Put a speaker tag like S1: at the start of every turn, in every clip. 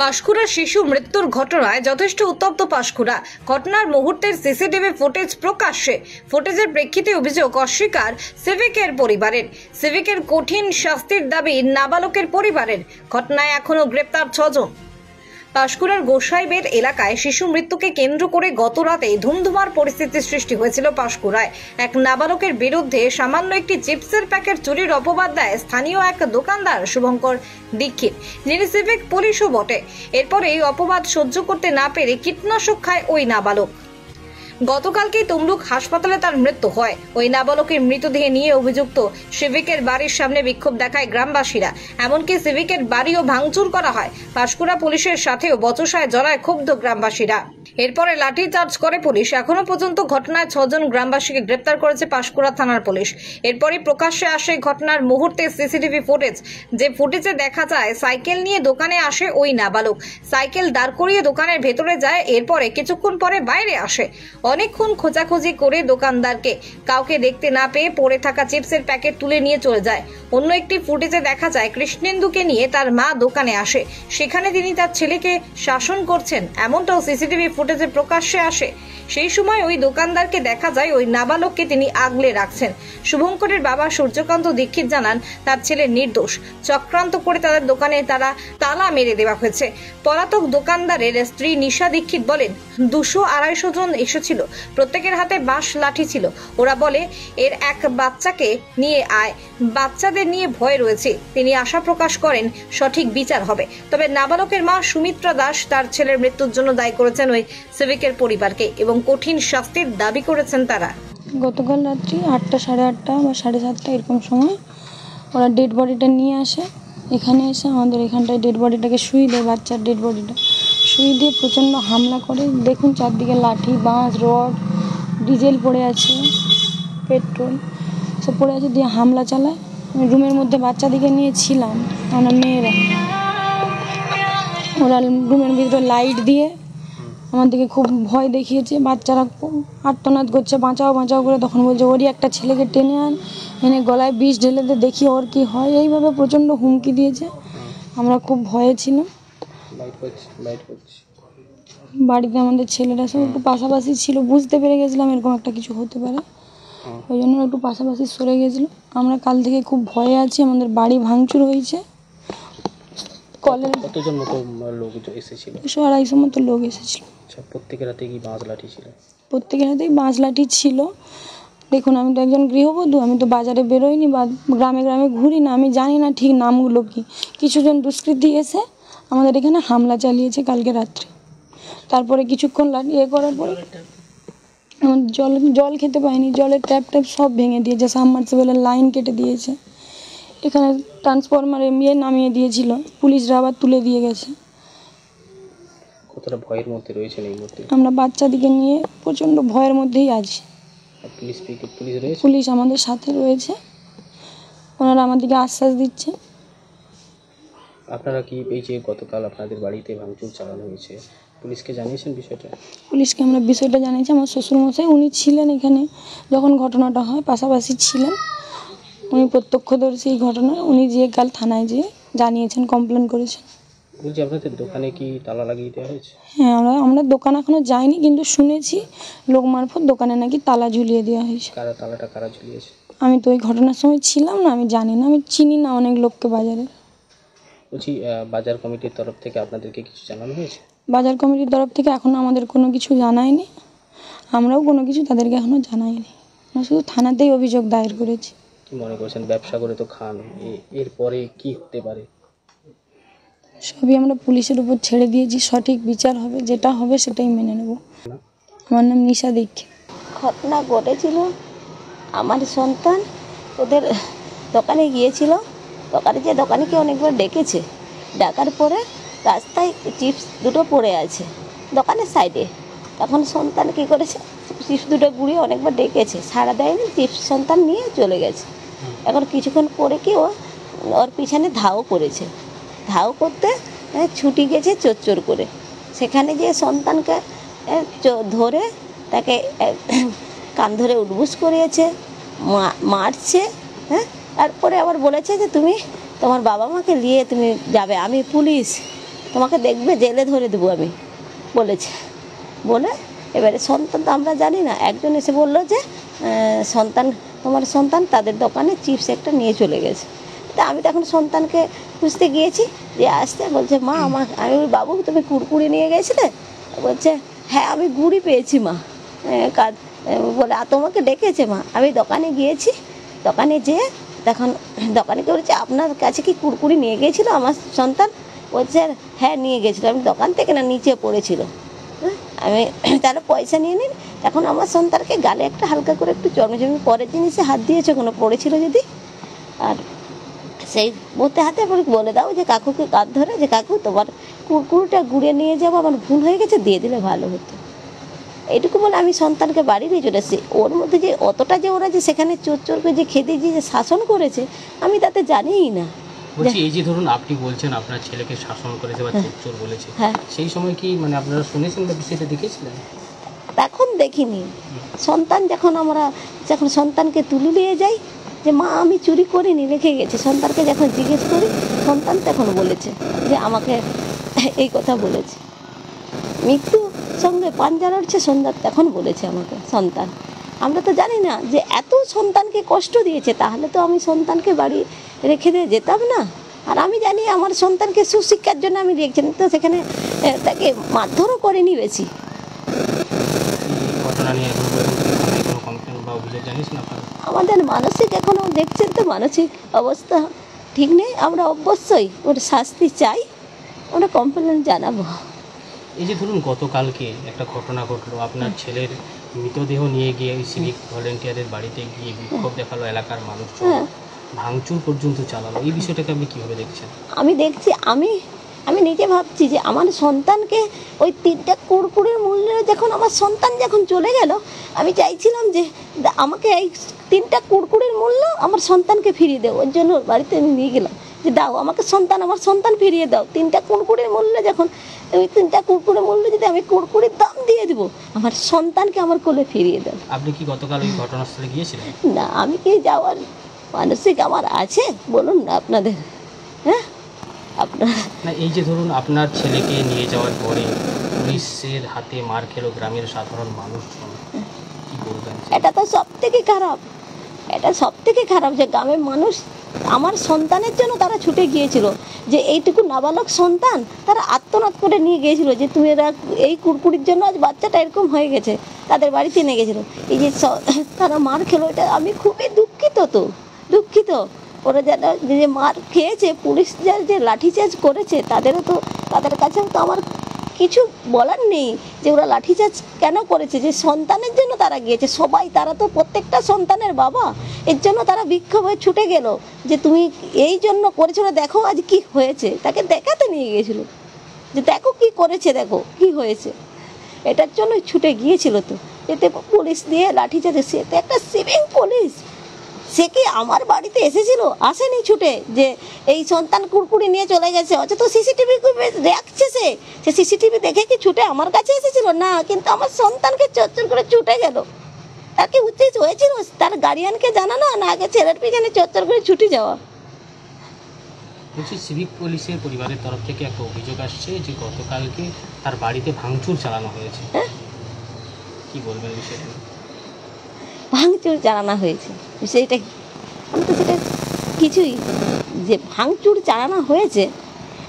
S1: পাঁশকুড়ার শিশু মৃত্যুর ঘটনায় যথেষ্ট উত্তপ্ত পাঁশকুড়া। ঘটনার মুহূর্তের সিসিটিভি ফুটেজ প্রকাশ্যে। ফুটেজের প্রেক্ষিতে অভিযোগ অস্বীকার সিভিকের পরিবারের। সিভিকের কঠিন শাস্তির দাবি নাবালকের পরিবারের। ঘটনায় এখনো গ্রেপ্তার 6 জন। পাঁশকুড়ার গোসাইবের এলাকায় শিশু মৃত্যুকে কেন্দ্র করে গত রাতে ধুমধুমার পরিস্থিতির সৃষ্টি হয়েছিল পাঁশকুড়ায়। এক নাবালকের বিরুদ্ধে সামান্য একটি চিপসের প্যাকেট চুরির অপবাদ দেয় স্থানীয় এক দোকানদার শুভঙ্কর দীক্ষিত, যিনি সিভিক পুলিশও বটে। এরপরে এই অপবাদ সহ্য করতে না পেরে কীটনাশক খায় ওই নাবালক। গতকালকে তমলুক হাসপাতালে তার মৃত্যু হয়। ওই নাবালকের মৃতদেহ নিয়ে অভিযুক্ত সিভিকের বাড়ির সামনে বিক্ষোভ দেখায় গ্রামবাসীরা। এমনকি সিভিকের বাড়িও ভাঙচুর করা হয়। পাঁশকুড়া পুলিশের সাথেও বচসায় জড়ায় ক্ষুব্ধ গ্রামবাসীরা। এরপরে লাঠিচার্জ করে পুলিশ। এখনো পর্যন্ত ঘটনায় 6 জন গ্রামবাসীকে গ্রেপ্তার করেছে পাঁশকুড়া থানার পুলিশ। এরপরই প্রকাশ্যে আসে ঘটনার মুহূর্তে সিসিটিভি ফুটেজ। যে ফুটেজে দেখা যায় সাইকেল নিয়ে দোকানে আসে ওই নাবালক। সাইকেল দাঁড় করিয়ে দোকানের ভেতরে যায়, এরপরে কিছুক্ষণ পরে বাইরে আসে। অনেকক্ষণ খোঁজাখুঁজি করে দোকানদারকে কাউকে দেখতে না পেয়ে পড়ে থাকা চিপসের প্যাকেট তুলে নিয়ে চলে যায়। অন্য একটি ফুটেজে দেখা যায় কৃষ্ণেন্দুকে নিয়ে তার মা দোকানে আসে। সেখানে তিনি তার ছেলেকে শাসন করছেন, এমনটাও সিসিটিভি ফুটেজে প্রকাশ্যে আসে। সেই সময় ওই দোকানদারকে দেখা যায় ওই নাবালককে তিনি আগলে রাখছেন। শুভঙ্করের বাবা সূর্যকান্ত দীক্ষিত জানান তার ছেলে নির্দোষ। চক্রান্ত করে তাদের দোকানে তালা মেরে দেওয়া হয়েছে। পলাতক দোকানদারের স্ত্রী নিশা দীক্ষিত বলেন 200-250 জন এসেছিল, প্রত্যেকের হাতে বাঁশ লাঠি ছিল। ওরা বলে এর এক বাচ্চাকে নিয়ে আয়, বাচ্চাদের নিয়ে ভয় রয়েছে। তিনি আশা প্রকাশ করেন সঠিক বিচার হবে। তবে নাবালকের মা সুমিত্রা দাস তার ছেলের মৃত্যুর জন্য দায়ী করেছেন ওই সিভিকের পরিবারকে এবং কঠিন শাস্তির দাবি করেছেন তারা।
S2: গতকাল রাত্রি 8টা, 8:30 বা 7:30 এরকম সময় ওরা ডেড বডিটা নিয়ে আসে। এখানে এসে আমাদের এখানটায় ডেড বডিটাকে শুই দেয়, বাচ্চার ডেড বডিটা শুই দিয়ে প্রচণ্ড হামলা করে। দেখুন চারদিকে লাঠি, বাঁশ, রড, ডিজেল পড়ে আছে, পেট্রোল সব পড়ে আছে, দিয়ে হামলা চালায়। রুমের মধ্যে বাচ্চাদিকে নিয়েছিলাম আমরা মেয়েরা, ওরা রুমের ভিতরে লাইট দিয়ে আমাদেরকে খুব ভয় দেখিয়েছে। বাচ্চারা আর্তনাদ করছে বাঁচাও বাঁচাও করে। তখন বলছে ওরই একটা ছেলেকে টেনে এনে গলায় বিষ ঢেলে দে, দেখি ওর কি হয়। এইভাবে প্রচণ্ড হুমকি দিয়েছে। আমরা খুব ভয়ে ছিলাম। বাড়িতে আমাদের ছেলেরা সব একটু পাশাপাশি ছিল, বুঝতে পেরে গেছিলাম এরকম একটা কিছু হতে পারে, ওই জন্য একটু পাশাপাশি সরে গেছিলো। আমরা কাল থেকে খুব ভয়ে আছি। আমাদের বাড়ি ভাঙচুর হয়েছে।
S3: কতজন মতো লোক এসেছিল?
S2: 200-250 মতো লোক এসেছিল।
S3: প্রত্যেকের হাতে কি বাঁশ লাঠি ছিল?
S2: প্রত্যেকের হাতেই বাঁশ লাঠি ছিল। দেখুন আমি তো একজন গৃহবধূ, আমি তো বাজারে বেরোইনি বা গ্রামে গ্রামে ঘুরি না, আমি জানি না ঠিক নামগুলো কি। কিছুজন দুষ্কৃতী এসে আমাদের এখানে হামলা চালিয়েছে কালকে রাত্রে। তারপরে কিছুক্ষণ করার পরে জল খেতে পাইনি, জলের ট্যাপ সব ভেঙে দিয়েছে, সাবমার্সিবলের লাইন কেটে দিয়েছে। এখানে ট্রান্সফরমারে নামিয়ে দিয়েছিল, পুলিশরা আবার তুলে দিয়ে গেছে।
S3: কতটা ভয়ের মধ্যে রয়েছেন এই মুহূর্তে?
S2: আমরা বাচ্চাদিকে নিয়ে প্রচণ্ড ভয়ের মধ্যেই আছি। পুলিশ আমাদের সাথে রয়েছে, ওনারা আমাদেরকে আশ্বাস দিচ্ছে।
S3: আপনারা কি এই যে গতকাল আপনাদের বাড়িতে ভাঙচুর চালানো হয়েছে, পুলিশকে জানিয়েছেন বিষয়টা?
S2: পুলিশকে আমরা বিষয়টা জানিয়েছি। আমার শ্বশুরমশাই উনি ছিলেন এখানে যখন ঘটনাটা হয়, পাশাপাশি ছিলেন, উনি প্রত্যক্ষদর্শী এই ঘটনা। উনি যেয়ে কাল থানায় যেয়ে জানিয়েছেন, কমপ্লেন করেছেন।
S3: বলছি আপনাদের দোকানে কি তালা লাগিয়ে দেওয়া হয়েছে?
S2: হ্যাঁ, আমরা দোকান এখনো যাইনি, কিন্তু শুনেছি লোক মারফত দোকানে নাকি তালা ঝুলিয়ে দেওয়া হয়েছে।
S3: তালাটা কারা ঝুলিয়েছে?
S2: আমি তো ওই ঘটনার সময় ছিলাম না, আমি জানি না, আমি চিনি না অনেক লোককে বাজারে।
S3: বলছি বাজার কমিটির তরফ থেকে আপনাদেরকে কিছু জানানো হয়েছে?
S2: বাজার কমিটির তরফ থেকে এখনও আমাদের কোনো কিছু জানায়নি, আমরাও কোনো কিছু তাদেরকে এখনও জানাইনি। আমরা শুধু থানাতেই অভিযোগ দায়ের করেছি।
S3: কি মনে করছেন, ব্যবসা করে তো খান, এরপরে কি হতে পারে?
S2: সবই আমরা পুলিশের উপর ছেড়ে দিয়েছি, সঠিক বিচার হবে, যেটা হবে সেটাই মেনে নেব। আমার নাম নিশা দীক্ষিত।
S4: ঘটনা ঘটেছিল, আমার সন্তান ওদের দোকানে গিয়েছিল। দোকানিকে অনেকবার ডেকেছে, ডাকার পরে রাস্তায় চিপস দুটো পড়ে আছে দোকানের সাইডে। তখন সন্তান কী করেছে, চিপস দুটো গুঁড়িয়ে অনেকবার ডেকেছে, সাড়া দেয়নি, চিপস সন্তান নিয়ে চলে গেছে। এখন কিছুক্ষণ পরে কি ওর পিছনে ধাও করেছে, ধাও করতে ছুটি গেছে চোর করে। সেখানে যে সন্তানকে ধরে তাকে কান ধরে উঠবুস করিয়েছে, মারছে। তারপরে আবার বলেছে যে তুমি তোমার বাবা মাকে নিয়ে তুমি যাবে, আমি পুলিশ। তোমাকে দেখবে জেলে ধরে দেবো আমি বলেছে। বলে এবারে সন্তান তো আমরা জানি না, একজন এসে বললো যে সন্তান, তোমার সন্তান তাদের দোকানে চিপস একটা নিয়ে চলে গেছে। তা আমি তখন সন্তানকে খুঁজতে গিয়েছি, যে আসতে বলছে মা আমি বাবু তুমি কুরকুরি নিয়ে গেছিলে? বলছে হ্যাঁ আমি গুড়ি পেয়েছি মা। বলে তোমাকে ডেকেছে মা? আমি দোকানে গিয়েছি, দোকানে যেয়ে তখন দোকানে বলছে আপনার কাছে কি কুরকুরি নিয়ে গিয়েছিল আমার সন্তান? বলছে হ্যাঁ নিয়ে গেছিলো, আমি দোকান থেকে না নিচে পড়েছিল, আমি তাহলে পয়সা নিয়ে নিন। এখন আমার সন্তানকে গালে একটা হালকা করে একটু জন্মজন্মি পরের জিনিসে হাত দিয়েছে কোনো পড়েছিল যদি, আর সেই বলতে হাতে বলে দাও যে কাকুকে কাঁধ ধরে যে কাকু তোমার কুরকুরিটা গুড়ে নিয়ে যাবো, আমার ভুল হয়ে গেছে, দিয়ে দিলে ভালো হতো। এইটুকু বলে আমি সন্তানকে বাড়ি নিয়ে চলে এসেছি। ওর মধ্যে যে অতটা যে ওরা যে সেখানে চোর চোর করে যে খেতে যে শাসন করেছে আমি তাতে জানিই না।
S3: বলছি এই যে ধরুন আপনি বলছেন আপনার ছেলেকে শাসন করেছে বা চোর বলেছে,
S4: হ্যাঁ
S3: সেই সময় কি মানে আপনারা শুনেছেন বা বিষয়টা দেখেছিলেন?
S4: তখন দেখিনি। সন্তান যখন সন্তানকে তুলে নিয়ে যাই যে মা আমি চুরি করিনি রেখে গেছি, সন্তানকে যখন জিজ্ঞেস করি সন্তান তখন বলেছে যে আমাকে এই কথা বলেছে। মৃত্যু সঙ্গে পাঞ্জা লড়ছে সন্তান তখন বলেছে আমাকে সন্তান। আমরা তো জানি না যে এত সন্তানকে কষ্ট দিয়েছে, তাহলে তো আমি সন্তানকে বাড়ি রেখে দিয়ে যেতাম না। আর আমি জানি আমার সন্তানকে সুশিক্ষার জন্য আমি রেখেছি, তো সেখানে তাকে মারধরও করেনি বেশি।
S3: ঘটনা নিয়ে কোনো কমপ্লেন বা অভিযোগ জানিয়েছেন আপনারা?
S4: আমাদের মানসিক এখনও দেখছেন তো মানসিক অবস্থা ঠিক নেই, আমরা অবশ্যই ওর শাস্তি চাই, আমরা কমপ্লেন জানাবো।
S3: এই যে ধরুন গতকালকে একটা ঘটনা ঘটলো, আপনার ছেলের মৃতদেহ নিয়ে গিয়ে সিভিক ভলেন্টিয়ারের বাড়িতে গিয়ে বিক্ষোভ দেখালো এলাকার মানুষজন, ভাঙচুর পর্যন্ত চালালো, এই বিষয়টাকে আপনি কীভাবে দেখছেন?
S4: আমি দেখছি, আমি নিজে ভাবছি যে আমার সন্তানকে ওই 3টা কুরকুরির মূল্যে যখন আমার সন্তান যখন চলে গেল, আমি চাইছিলাম যে আমাকে এই 3টা কুরকুরির মূল্য আমার সন্তানকে ফিরিয়ে দেও। ওর জন্য বাড়িতে আমি নিয়ে গেলাম যে দাও আমাকে আমার সন্তান ফিরিয়ে দাও। 3টা কুরকুরির মূল্যে যখন ওই 3টা কুরকুরির মূল্য যদি আমি কুরকুরির দাম দিয়ে দেবো, আমার সন্তানকে আমার কোলে ফিরিয়ে দাও।
S3: আপনি কি গতকাল ওই ঘটনাস্থলে গিয়েছিলেন?
S4: না, আমি কি যাওয়ার মানসিক আমার আছে বলুন না আপনাদের? হ্যাঁ আপনার
S3: না, এই যে ধরুন আপনার ছেলেকে নিয়ে যাওয়ার পরে পুলিশের হাতে মার খেলো গ্রামের সাধারণ মানুষজন, কি বলবেন?
S4: এটা তো সব থেকে খারাপ, এটা সব থেকে খারাপ যে গ্রামের মানুষ আমার সন্তানের জন্য তারা ছুটে গিয়েছিল, যে এইটুকু নাবালক সন্তান তারা আত্মনাদ করে নিয়ে গিয়েছিল যে তুমি এরা এই কুরকুরির জন্য আজ বাচ্চাটা এরকম হয়ে গেছে, তাদের বাড়িতে নিয়ে গেছিলো। এই যে তারা মার খেলো, এটা আমি খুবই দুঃখিত। ওরা যারা যে মার খেয়েছে, পুলিশ যে লাঠিচার্জ করেছে, তাদের কাছেও তো আমার কিছু বলার নেই যে ওরা লাঠিচার্জ কেন করেছে, যে সন্তানের জন্য তারা গিয়েছে সবাই, তারা তো প্রত্যেকটা সন্তানের বাবা, এর জন্য তারা বিক্ষোভ হয়ে ছুটে গেল যে তুমি এই জন্য করেছিল, দেখো আজ কি হয়েছে, তাকে দেখাতে নিয়ে গিয়েছিল যে দেখো কি করেছে, দেখো কি হয়েছে, এটার জন্য ছুটে গিয়েছিল। তো এতে পুলিশ দিয়ে লাঠিচার্জ, সে তো একটা সিভিং পুলিশ, সে কি আমার বাড়িতে এসেছিল? আসেনি ছুটে যে এই সন্তান কুরকুরি নিয়ে চলে গেছে, অথচ তো সিসিটিভি রাখছে, সে সিসিটিভি দেখে কি ছুটে আমার কাছে এসেছিল না, কিন্তু আমার সন্তানকে চচ্চর করে ছুটে গেল। তার কি উচিত হয়েছিল তার গার্ডিয়ানকে জানানো, না আগে ছেলের পিছনে চচ্চর করে ছুটে যাওয়া?
S3: বলছি সিভিক পুলিশের পরিবারের তরফ থেকে একটা অভিযোগ আসছে যে গতকালকে তার বাড়িতে ভাঙচুর চালানো হয়েছে, কি বলবেন বিষয়টা?
S4: ভাঙচুর চালানো হয়েছে বিষয়টা আমি তো সেটা কিছুই, যে ভাঙচুর চালানো হয়েছে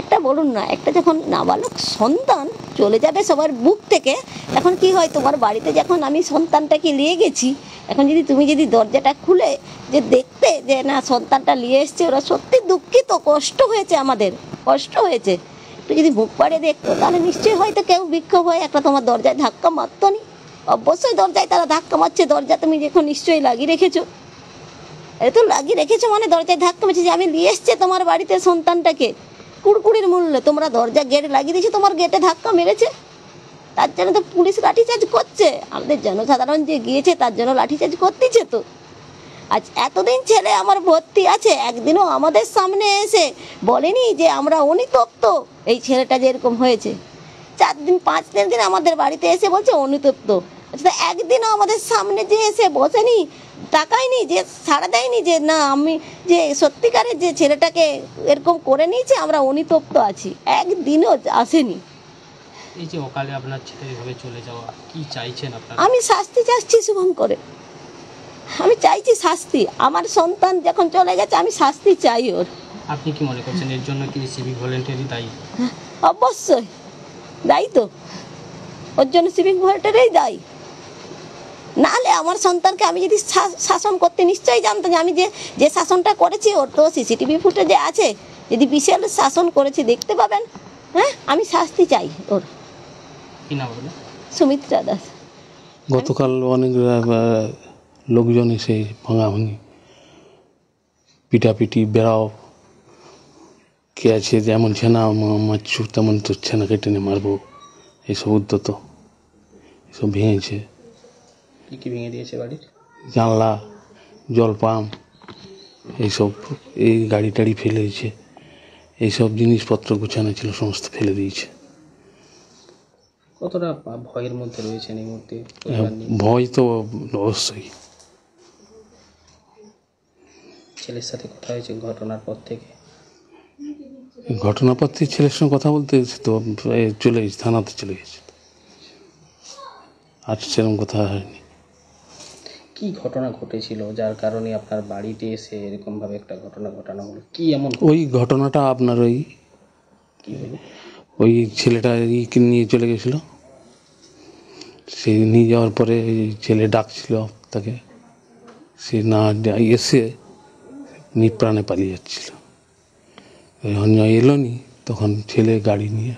S4: একটা বলুন না, একটা যখন নাবালক সন্তান চলে যাবে সবার বুক থেকে, এখন কি হয় তোমার বাড়িতে যখন আমি সন্তানটাকে নিয়ে গেছি, এখন তুমি যদি দরজাটা খুলে যে দেখতে যে না সন্তানটা নিয়ে এসছে, ওরা সত্যি দুঃখিত, কষ্ট হয়েছে, আমাদের কষ্ট হয়েছে, একটু যদি মুখ পাড়ে দেখতো তাহলে নিশ্চয়ই হয়তো কেউ বিক্ষোভ হয়ে একটা তোমার দরজায় ধাক্কা মারতো নি। অবশ্যই দরজায় তারা ধাক্কা মারছে, দরজা তুমি দেখো নিশ্চয়ই লাগিয়ে রেখেছো, তো লাগিয়ে রেখেছো মানে দরজায় ধাক্কা মারছে যে আমি নিয়ে এসছে তোমার বাড়িতে সন্তানটাকে কুরকুরির মূল্যে, তোমরা দরজা গেট লাগিয়ে দিয়েছো, তোমার গেটে ধাক্কা মেরেছে, তার জন্য তো পুলিশ লাঠিচার্জ করছে, আমাদের জনসাধারণ যে গিয়েছে তার জন্য লাঠিচার্জ করতেছে। তো আজ এতদিন ছেলে আমার ভর্তি আছে, একদিনও আমাদের সামনে এসে বলেনি যে আমরা অনুতপ্ত এই ছেলেটা যেরকম হয়েছে, 4 দিন 5 দিন আমাদের বাড়িতে এসে বলছে অনুতপ্ত, একদিনও আমাদের সামনে যে এসে বসেনি তাকায়নি, যে ছাড়া দেয়নি, যে না আমি যে সত্যিকারের যে ছেলেটাকে এরকম করে নিয়েছে আমরা অনুতপ্ত আছি, একদিনও আসেনি।
S3: এই যে অকালে আপনার ছেলে এভাবে চলে যাওয়া, কি চাইছেন আপনারা?
S4: আমি শাস্তি চাচ্ছি শুভঙ্করে, আমি চাইছি শাস্তি। আমার সন্তান যখন চলে গেছে আমি শাস্তি চাই ওর।
S3: আপনি কি মনে করছেন এর জন্য কি সিভিক ভলেন্টিয়ারই দায়ী?
S4: অবশ্যই দায়ী তো, ওর জন্য সিভিক ভলেন্টিয়ারই দায়ী। নাহলে আমার সন্তানকে আমি যদি শাসন করতে নিশ্চয়ই জানতাম যে আমি যে শাসনটা করেছি, ওর তো সিসিটিভি ফুটেজে আছে, যদি বিশাল শাসন করেছি দেখতে পাবেন। হ্যাঁ, আমি শাস্তি চাই ওর।
S3: কি নাম আপনার?
S4: সুমিত্রা দাস।
S5: গতকাল অনেক লোকজন এসে ভাঙাভাঙি, পিটাপিটি, বেড়াও, কে আছে যেমন ছেনা মারছু তেমন তো ছেনা কেটে নিয়ে মারবো, এইসব উদ্যত, এসব ভেঙেছে।
S3: কি কি ভেঙে দিয়েছে বাড়ির?
S5: জানলা, জল পাম্প, এইসব, এই গাড়ি টাড়ি ফেলে দিয়েছে, এইসব জিনিসপত্র গুছানো ছিল সমস্ত ফেলে দিয়েছে।
S3: কতটা ভয়ের মধ্যে রয়েছেন এই মুহূর্তে পরিবার নিয়ে?
S5: ভয় তো অবশ্যই।
S3: ছেলের সাথে কথা হয়েছে ঘটনার পর থেকে?
S5: ঘটনার পর থেকে ছেলের সঙ্গে কথা বলতে গেছে তো চলে গেছে, থানাতে চলে গেছে, আর সেরকম কথা হয়নি।
S3: কি ঘটনা ঘটেছিল যার কারণে আপনার বাড়িতে এসে এরকম ভাবে একটা ঘটনা ঘটানো হলো? কি এমন
S5: ওই ঘটনাটা আপনার
S3: কি হলো?
S5: ওই ছেলেটা নিয়ে চলে গেছিল, সে নিয়ে যাওয়ার পরে ছেলে ডাকছিল তাকে, সে না এসে নিপ্রাণে পালিয়ে যাচ্ছিল। যখন এলো নি তখন ছেলে গাড়ি নিয়ে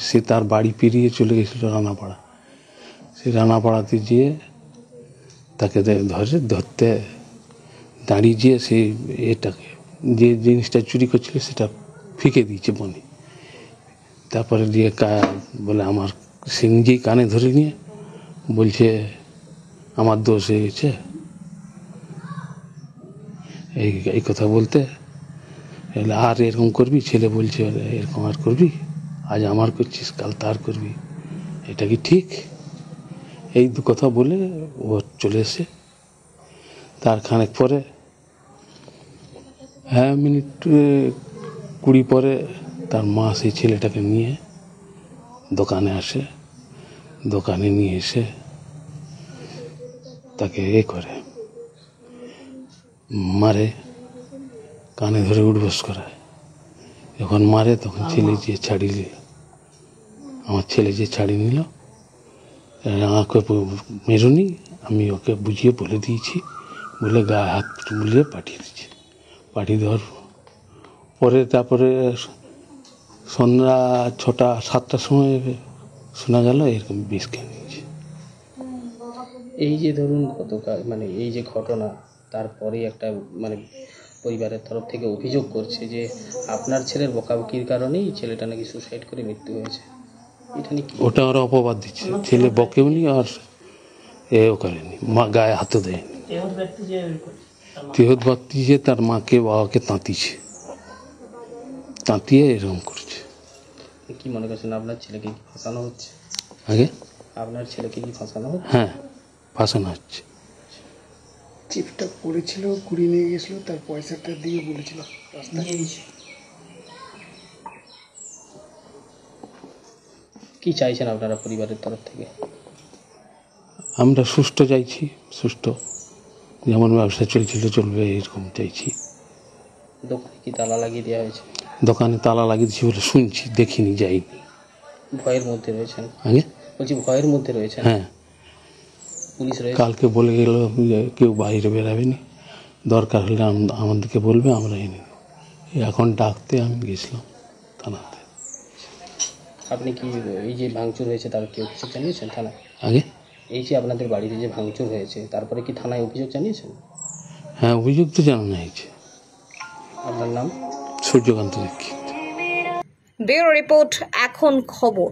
S5: সে তার বাড়ি পেরিয়ে চলে গেছিল রানাপাড়া। সে রানাপাড়াতে গিয়ে তাকে ধরতে দাঁড়িয়ে গিয়ে সে এটাকে যে জিনিসটা চুরি করছিল সেটা ফিকে দিয়েছে বনে। তারপরে দিয়ে বলে আমার, সে নিজেই কানে ধরে নিয়ে বলছে আমার দোষ হয়ে গেছে, এই কথা বলতে আর এরকম করবি, ছেলে বলছে এরকম আর করবি, আজ আমার করছিস কাল তার করবি, এটা কি ঠিক? এই দু কথা বলে ও চলে এসে তার খানেক পরে, মিনিট 20 পরে তার মা সেই ছেলেটাকে নিয়ে দোকানে আসে। দোকানে নিয়ে এসে তাকে করে মারে, কানে ধরে উঠবস করায়। যখন মারে তখন ছেলে যে ছাড়িয়ে নিল, আমার ছেলে যে ছাড়িয়ে নিল, আমাকে মেরুনি, আমি ওকে বুঝিয়ে বলে দিয়েছি বলে গায়ে হাত বুলিয়ে পাঠিয়ে দিচ্ছি। পাঠিয়ে দেওয়ার পরে তারপরে সন্ধ্যা 6-7টার সময় শোনা গেল এরকম বিষ খেয়ে নিয়েছে।
S3: এই যে ধরুন গতকাল মানে এই যে ঘটনা, তারপরে একটা মানে পরিবারের তরফ থেকে অভিযোগ করছে যে আপনার ছেলের বকাবকির কারণেই ছেলেটা নাকি সুসাইড করে মৃত্যু হয়েছে। এটা নিয়ে
S5: ওটা ওরা অপবাদ দিচ্ছে, ছেলে বকেওনি আর এও করেনি, মা গায়ে হাতও দেয়নি। তেহত ব্যক্তি যে তার মাকে বাবাকে তাঁতিয়ে এরকম করছে।
S3: কি মনে করছেন আপনার ছেলেকে কি ফাঁসানো হচ্ছে?
S5: আগে
S3: আপনার ছেলেকে কি ফাঁসানো হচ্ছে?
S5: হ্যাঁ, ফাঁসানো হচ্ছে।
S6: চিপটা পড়েছিল, কুড়িয়ে নিয়ে গেছিল, তার পয়সাটা দিয়ে বলেছিল রাস্তায়।
S3: কি চাইছেন আপনারা পরিবারের তরফ থেকে?
S5: আমরা সুষ্ঠু চাইছি, সুষ্ঠু যেমন ব্যবসা চলছিল চলবে এরকম চাইছি।
S3: দোকানে কি তালা লাগিয়ে দেওয়া হয়েছে?
S5: দোকানে তালা লাগিয়ে দিচ্ছি বলে শুনছি, দেখিনি, যাইনি।
S3: ভয়ের মধ্যে রয়েছেন?
S5: আগে
S3: বলছি ভয়ের মধ্যে রয়েছেন?
S5: হ্যাঁ,
S3: পুলিশ রয়েছে?
S5: কালকে বলে গেল যে কেউ বাইরে বেরাবেনি, দরকার হলে আমাদেরকে বলবে, আমরা এনে দেব। এখন ডাকতে আমি গেছিলাম থানাতে।
S3: আপনি কি এই যে ভাঙচুর হয়েছে তার কি অভিযোগ জানিয়েছেন থানায়?
S5: আগে
S3: এই যে আপনাদের বাড়িতে যে ভাঙচুর হয়েছে তারপরে কি থানায় অভিযোগ জানিয়েছেন?
S5: হ্যাঁ, অভিযোগ তো জানানো হয়েছে।
S3: আপনার নাম?
S5: সূর্যকান্ত দীক্ষিত।
S1: ব্যুরো রিপোর্ট, এখন খবর।